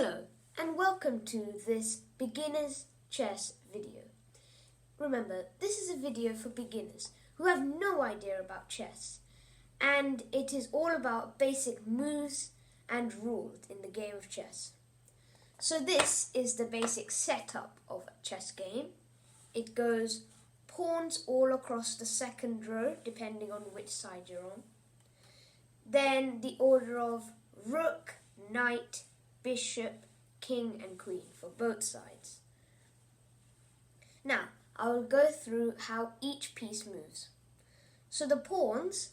Hello and welcome to this beginner's chess video. Remember, this is a video for beginners who have no idea about chess, and it is all about basic moves and rules in the game of chess. So this is the basic setup of a chess game. It goes pawns all across the second row depending on which side you're on. Then the order of rook, knight, bishop, king and queen for both sides. Now, I will go through how each piece moves. So the pawns,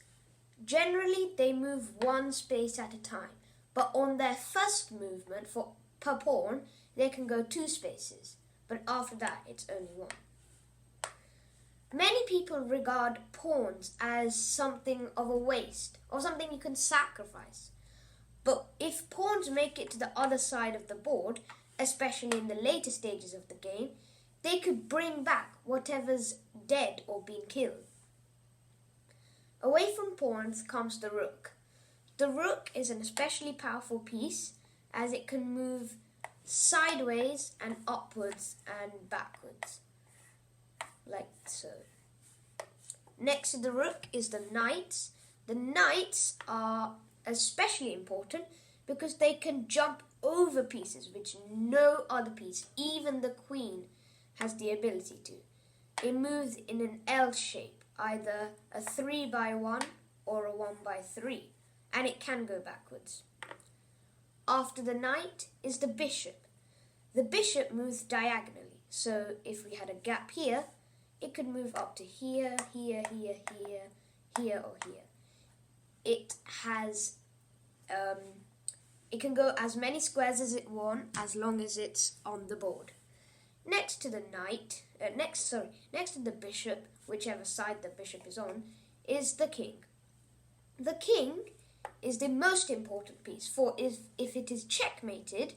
generally they move one space at a time, but on their first movement per pawn, they can go two spaces, but after that it's only one. Many people regard pawns as something of a waste or something you can sacrifice. But if pawns make it to the other side of the board, especially in the later stages of the game, they could bring back whatever's dead or been killed. Away from pawns comes the rook. The rook is an especially powerful piece as it can move sideways and upwards and backwards, like so. Next to the rook is the knights. The knights are especially important because they can jump over pieces which no other piece, even the queen, has the ability to. It moves in an L shape, either a 3x1 or a 1x3, and it can go backwards. After the knight is the bishop. The bishop moves diagonally, so if we had a gap here, it could move up to here, here, here, here, here or here. It can go as many squares as it wants as long as it's on the board. Next to the knight, next to the bishop, whichever side the bishop is on, is the king. The king is the most important piece, for if it is checkmated,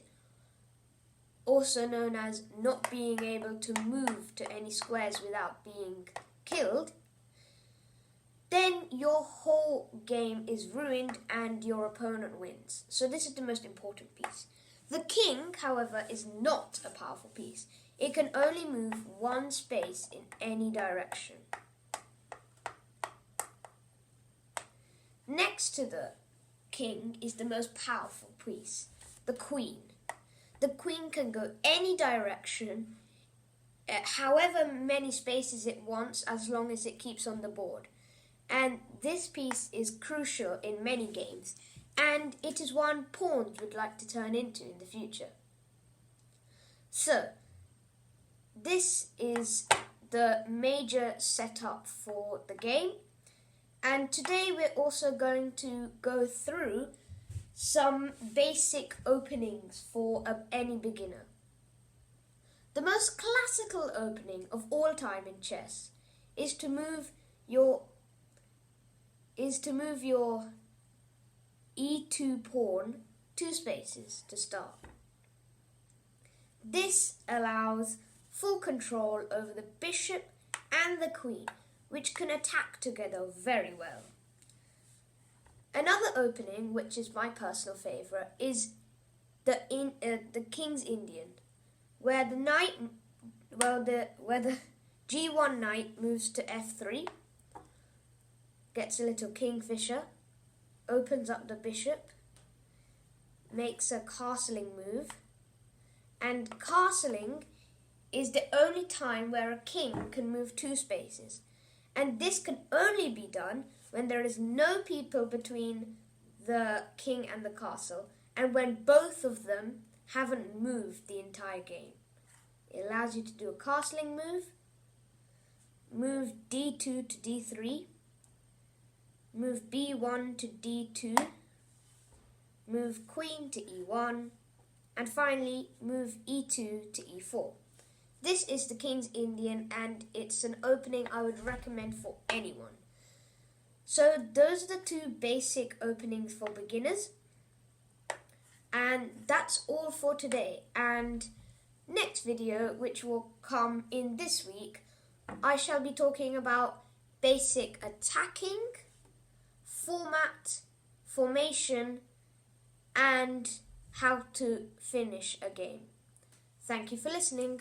also known as not being able to move to any squares without being killed, then your whole game is ruined and your opponent wins. So this is the most important piece. The king, however, is not a powerful piece. It can only move one space in any direction. Next to the king is the most powerful piece, the queen. The queen can go any direction, however many spaces it wants, as long as it keeps on the board. And this piece is crucial in many games, and it is one pawns would like to turn into in the future. So, this is the major setup for the game, and today we're also going to go through some basic openings for any beginner. The most classical opening of all time in chess is to move your e2 pawn two spaces to start. This allows full control over the bishop and the queen, which can attack together very well. Another opening, which is my personal favourite, is the King's Indian, where the G1 knight moves to F3, gets a little kingfisher, opens up the bishop, makes a castling move, and castling is the only time where a king can move two spaces, and this can only be done when there is no people between the king and the castle, and when both of them haven't moved the entire game. It allows you to do a castling move, move d2 to d3, move b1 to d2, move queen to e1, and finally move e2 to e4. This is the King's Indian, and it's an opening I would recommend for anyone. So those are the two basic openings for beginners, and that's all for today. And next video, which will come in this week, I shall be talking about basic attacking, format, formation, and how to finish a game. Thank you for listening.